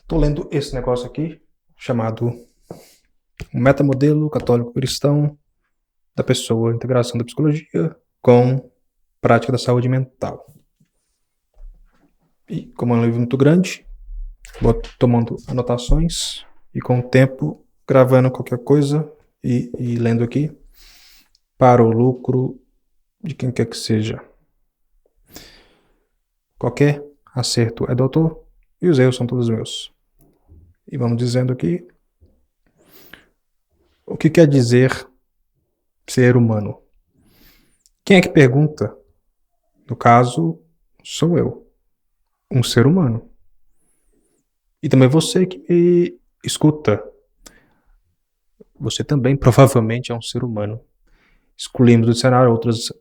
Estou lendo esse negócio aqui, chamado O Metamodelo Católico-Cristão da Pessoa, Integração da Psicologia com Prática da Saúde Mental. E como é um livro muito grande, vou tomando anotações e com o tempo gravando qualquer coisa e lendo aqui para o lucro de quem quer que seja. Qualquer acerto é doutor e os erros são todos meus. E vamos dizendo aqui o que quer dizer ser humano. Quem é que pergunta? No caso, sou eu, um ser humano. E também você que me escuta. Você também provavelmente é um ser humano. Excluímos do cenário outros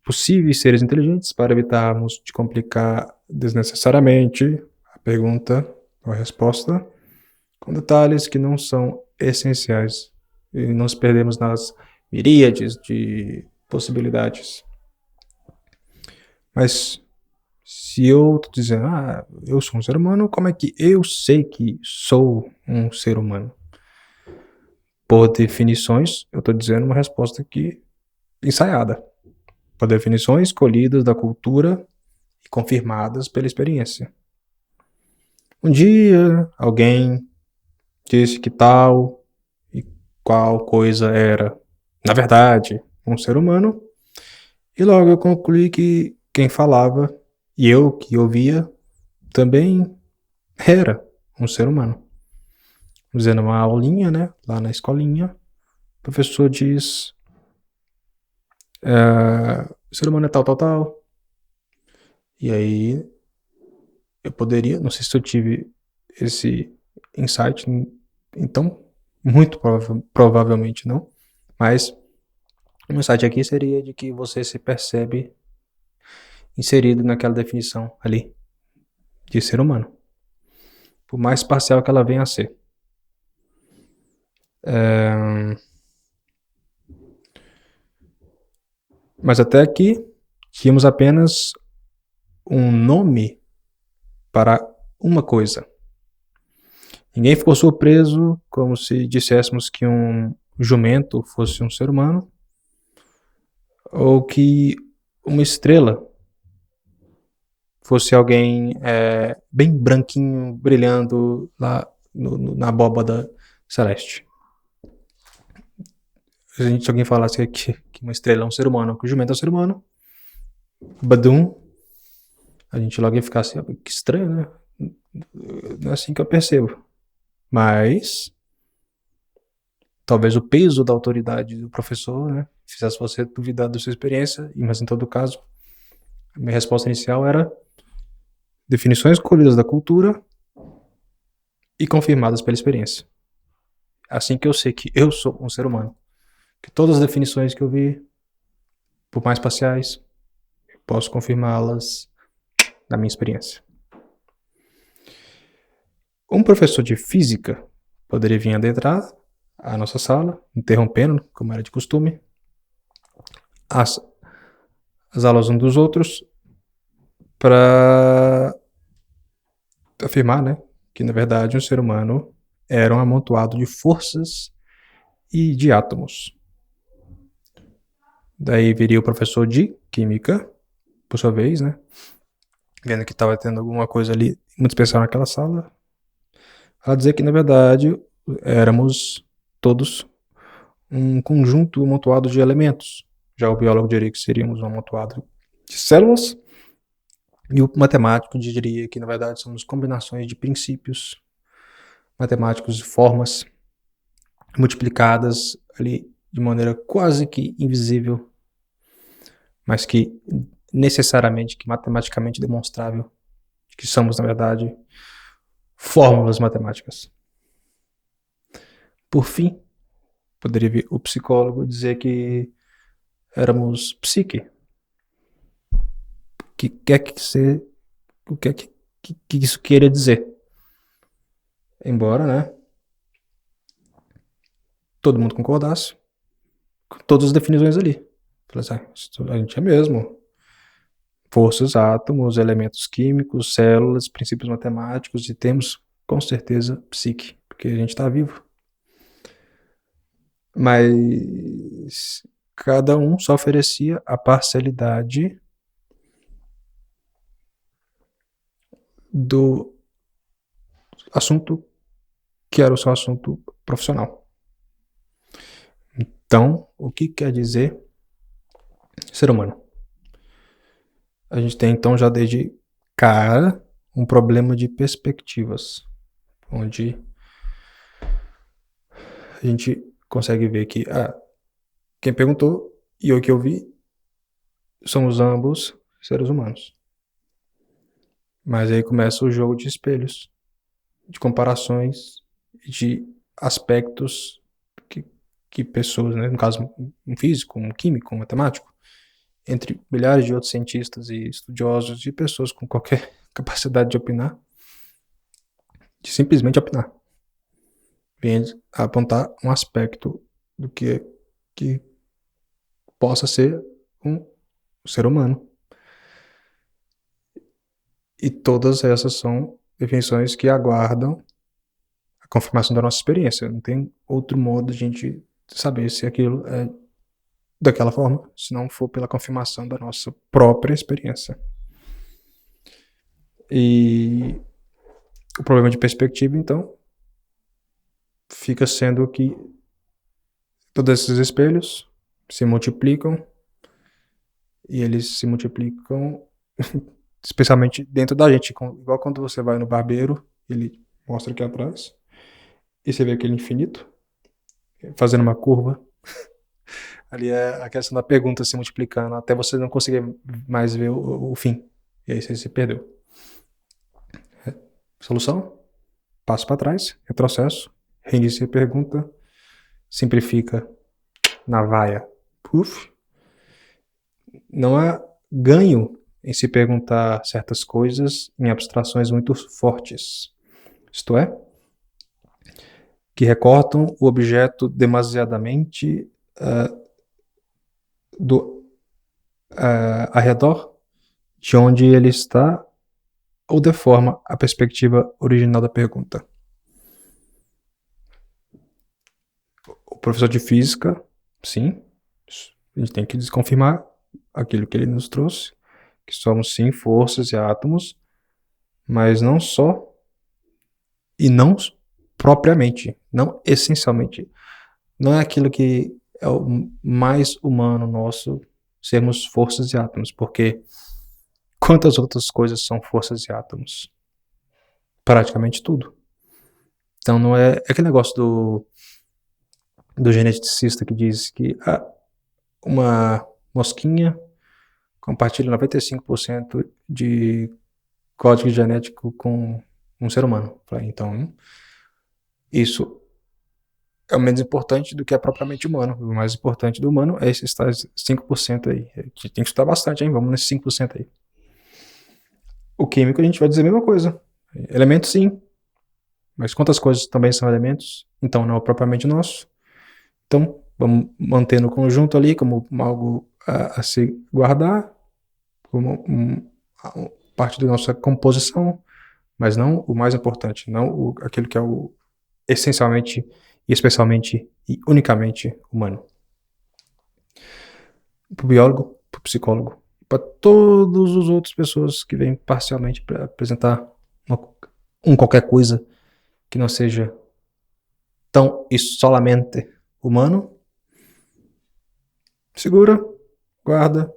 possíveis seres inteligentes para evitarmos de complicar desnecessariamente a pergunta ou a resposta com detalhes que não são essenciais e nos perdemos nas miríades de possibilidades. Mas se eu tô dizendo, eu sou um ser humano, como é que eu sei que sou um ser humano? Por definições, eu estou dizendo uma resposta aqui ensaiada. Por definições escolhidas da cultura e confirmadas pela experiência. Um dia, alguém disse que tal e qual coisa era, na verdade, um ser humano, e logo eu concluí que quem falava e eu que ouvia também era um ser humano. Fazendo uma aulinha, né, lá na escolinha, o professor diz, o ser humano é tal, tal, tal. E aí eu poderia, não sei se eu tive esse insight, então muito provavelmente não, mas o insight aqui seria de que você se percebe inserido naquela definição ali de ser humano, por mais parcial que ela venha a ser. Mas até aqui tínhamos apenas um nome para uma coisa. Ninguém ficou surpreso, como se disséssemos que um jumento fosse um ser humano, ou que uma estrela fosse alguém bem branquinho, brilhando lá na abóbada celeste. Se alguém falasse que uma estrela é um ser humano, que o jumento é um ser humano, badum, a gente logo ia ficar assim, que estranho, né? Não é assim que eu percebo. Mas talvez o peso da autoridade do professor, né, fizesse você duvidar da sua experiência, mas em todo caso, a minha resposta inicial era definições escolhidas da cultura e confirmadas pela experiência. Assim que eu sei que eu sou um ser humano. Que todas as definições que eu vi, por mais parciais, eu posso confirmá-las na minha experiência. Um professor de física poderia vir adentrar a nossa sala, interrompendo, como era de costume, as aulas uns dos outros, para afirmar, né, que na verdade um ser humano era um amontoado de forças e de átomos. Daí viria o professor de química, por sua vez, né, vendo que estava tendo alguma coisa ali muito especial naquela sala, a dizer que na verdade éramos todos um conjunto amontoado de elementos. Já o biólogo diria que seríamos um amontoado de células, e o matemático diria que na verdade somos combinações de princípios matemáticos, formas multiplicadas ali de maneira quase que invisível, mas que necessariamente, que matematicamente demonstrável, que somos na verdade fórmulas matemáticas. Por fim, poderia vir o psicólogo dizer que éramos psique. O que isso queira dizer? Embora, né, todo mundo concordasse com todas as definições ali. A gente é mesmo. Forças, átomos, elementos químicos, células, princípios matemáticos, e temos com certeza, psique, porque a gente está vivo. Mas cada um só oferecia a parcialidade do assunto que era o seu assunto profissional. Então, o que quer dizer ser humano? A gente tem então já desde cara um problema de perspectivas, onde a gente consegue ver que quem perguntou e o que eu vi somos ambos seres humanos. Mas aí começa o jogo de espelhos, de comparações, de aspectos que pessoas, né, no caso um físico, um químico, um matemático, entre milhares de outros cientistas e estudiosos e pessoas com qualquer capacidade de opinar, de simplesmente opinar, vem apontar um aspecto do que possa ser um ser humano. E todas essas são definições que aguardam a confirmação da nossa experiência. Não tem outro modo de a gente saber se aquilo é daquela forma, se não for pela confirmação da nossa própria experiência. E o problema de perspectiva, então, fica sendo que todos esses espelhos se multiplicam e eles se multiplicam especialmente dentro da gente, igual quando você vai no barbeiro, ele mostra aqui atrás e você vê aquele infinito fazendo uma curva. Ali é a questão da pergunta se multiplicando até você não conseguir mais ver o fim. E aí você se perdeu. Solução? Passo para trás, retrocesso, reinicia a pergunta, simplifica na vaia. Puf. Não há ganho em se perguntar certas coisas em abstrações muito fortes. Isto é, que recortam o objeto demasiadamente arredor de onde ele está ou deforma a perspectiva original da pergunta. O professor de física, sim, a gente tem que desconfirmar aquilo que ele nos trouxe, que somos sim forças e átomos, mas não só e não propriamente, não essencialmente. Não é aquilo que é o mais humano nosso sermos forças e átomos, porque quantas outras coisas são forças e átomos? Praticamente tudo. Então não é aquele negócio do geneticista que diz que uma mosquinha compartilha 95% de código genético com um ser humano. Então, isso é o menos importante do que é propriamente humano. O mais importante do humano é esses tais 5% aí. A gente tem que estudar bastante, hein? Vamos nesses 5% aí. O químico a gente vai dizer a mesma coisa. Elementos sim, mas quantas coisas também são elementos? Então não é propriamente nosso. Então vamos manter no conjunto ali como algo a se guardar, como parte da nossa composição, mas não o mais importante, não aquilo que é o essencialmente e especialmente e unicamente humano. Para o biólogo, para o psicólogo, para todas as outras pessoas que vêm parcialmente para apresentar qualquer coisa que não seja tão e solamente humano, segura, guarda,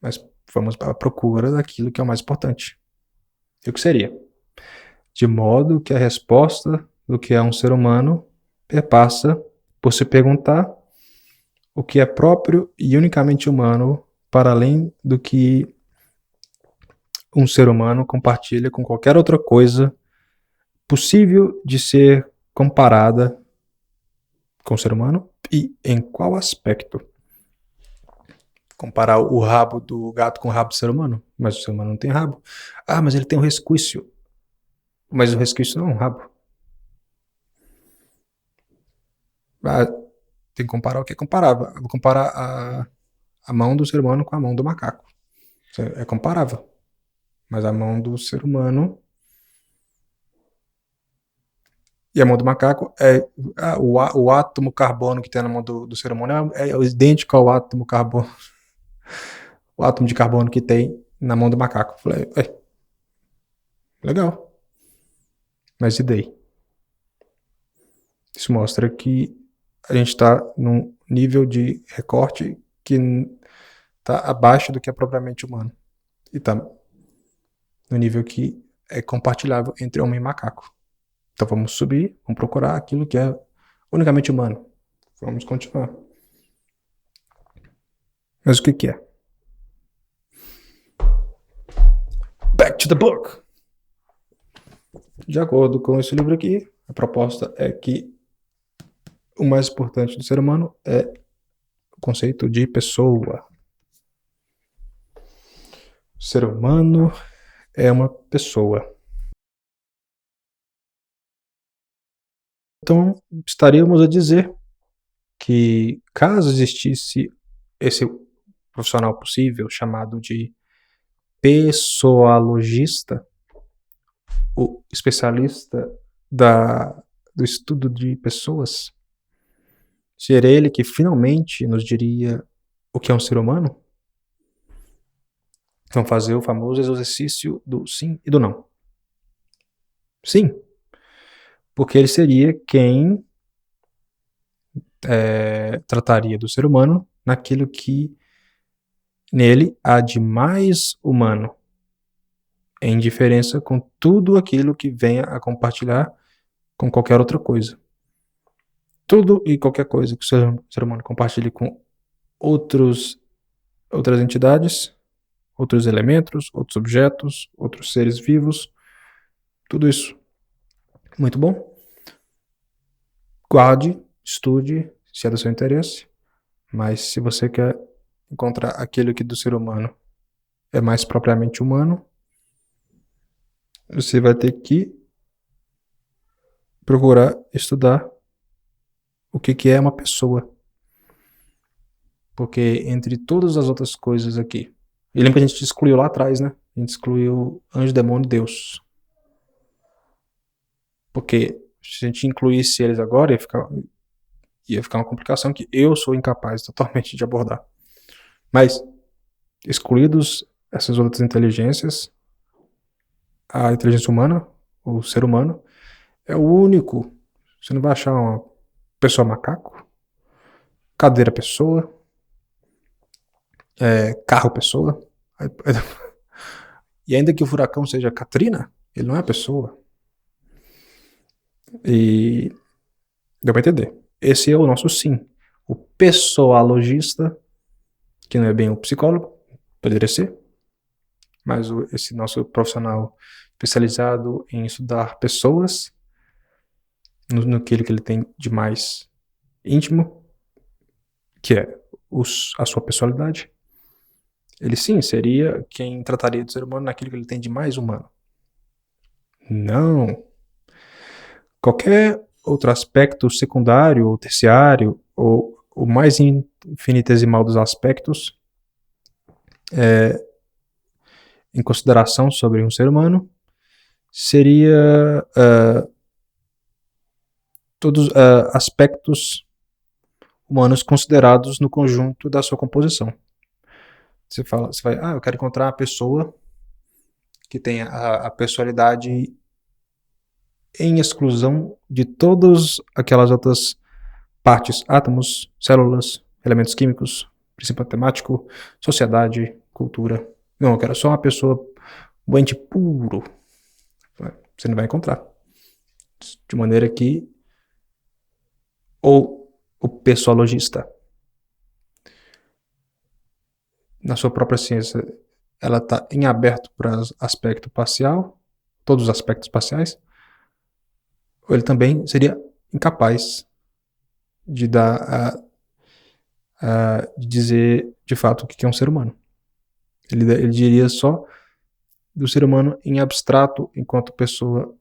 mas vamos à procura daquilo que é o mais importante. E o que seria? De modo que a resposta do que é um ser humano perpassa por se perguntar o que é próprio e unicamente humano, para além do que um ser humano compartilha com qualquer outra coisa possível de ser comparada com o ser humano e em qual aspecto. Comparar o rabo do gato com o rabo do ser humano, mas o ser humano não tem rabo. Mas ele tem um resquício. Mas o resquício não é um rabo. Tem que comparar o que é comparável. Eu vou comparar a mão do ser humano com a mão do macaco. É comparável. Mas a mão do ser humano E a mão do macaco o átomo carbono que tem na mão do ser humano é idêntico ao átomo carbono, o átomo de carbono que tem na mão do macaco. Falei, legal. Mas e daí? Isso mostra que a gente está num nível de recorte que está abaixo do que é propriamente humano. E está no nível que é compartilhável entre homem e macaco. Então vamos subir, vamos procurar aquilo que é unicamente humano. Vamos continuar. Mas o que é? Back to the book! De acordo com esse livro aqui, a proposta é que o mais importante do ser humano é o conceito de pessoa. O ser humano é uma pessoa. Então, estaríamos a dizer que caso existisse esse profissional possível chamado de pessoalogista, o especialista do estudo de pessoas, seria ele que finalmente nos diria o que é um ser humano? Vamos fazer o famoso exercício do sim e do não. Sim, porque ele seria quem trataria do ser humano naquilo que nele há de mais humano, em diferença com tudo aquilo que venha a compartilhar com qualquer outra coisa. Tudo e qualquer coisa que o ser humano compartilhe com outras entidades, outros elementos, outros objetos, outros seres vivos, tudo isso. Muito bom. Guarde, estude, se é do seu interesse, mas se você quer encontrar aquilo que do ser humano é mais propriamente humano, você vai ter que procurar estudar o que é uma pessoa. Porque entre todas as outras coisas aqui, e lembra que a gente excluiu lá atrás, né? A gente excluiu anjo, demônio e Deus. Porque se a gente incluísse eles agora, ia ficar uma complicação que eu sou incapaz totalmente de abordar. Mas, excluídos essas outras inteligências, a inteligência humana, o ser humano, é o único. Você não vai achar uma pessoa macaco, cadeira pessoa, carro pessoa. E ainda que o furacão seja Katrina, ele não é pessoa. E deu pra entender. Esse é o nosso sim. O pessoalogista, que não é bem o psicólogo, poderia ser, mas esse nosso profissional especializado em estudar pessoas, no que ele tem de mais íntimo, que é a sua personalidade, ele sim seria quem trataria do ser humano naquilo que ele tem de mais humano. Não. Qualquer outro aspecto secundário ou terciário, ou o mais infinitesimal dos aspectos, em consideração sobre um ser humano, seria todos aspectos humanos considerados no conjunto da sua composição. Você vai, eu quero encontrar uma pessoa que tenha a personalidade em exclusão de todas aquelas outras partes, átomos, células, elementos químicos, princípio matemático, sociedade, cultura. Não, eu quero só uma pessoa, um ente puro. Você não vai encontrar. De maneira que ou o pessoalogista, na sua própria ciência, ela está em aberto para aspecto parcial, todos os aspectos parciais, ou ele também seria incapaz de de dizer de fato o que é um ser humano. Ele diria só do ser humano em abstrato, enquanto pessoa,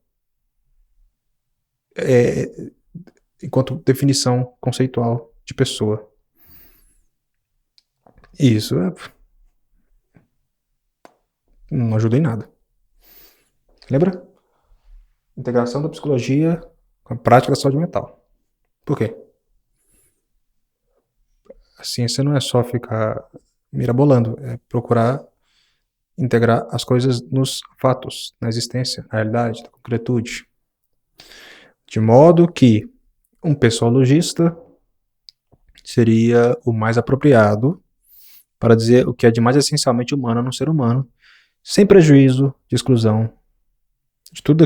enquanto definição conceitual de pessoa. E isso não ajuda em nada. Lembra? Integração da psicologia com a prática da saúde mental. Por quê? A ciência não é só ficar mirabolando, é procurar integrar as coisas nos fatos, na existência, na realidade, na concretude. De modo que um pessoalogista seria o mais apropriado para dizer o que é de mais essencialmente humano no ser humano, sem prejuízo de exclusão de tudo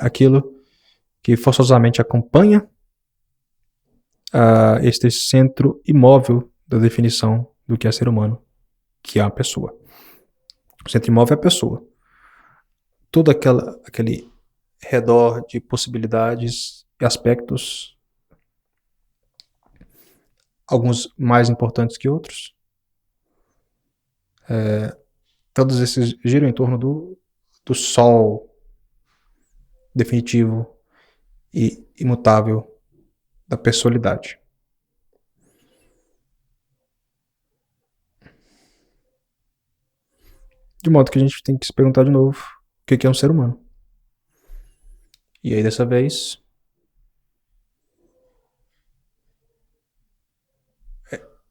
aquilo que forçosamente acompanha este centro imóvel da definição do que é ser humano, que é uma pessoa. O centro imóvel é a pessoa. Todo aquele redor de possibilidades e aspectos, alguns mais importantes que outros, todos esses giram em torno do sol definitivo e imutável da personalidade. De modo que a gente tem que se perguntar de novo o que é um ser humano. E aí, dessa vez,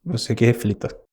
você que reflita.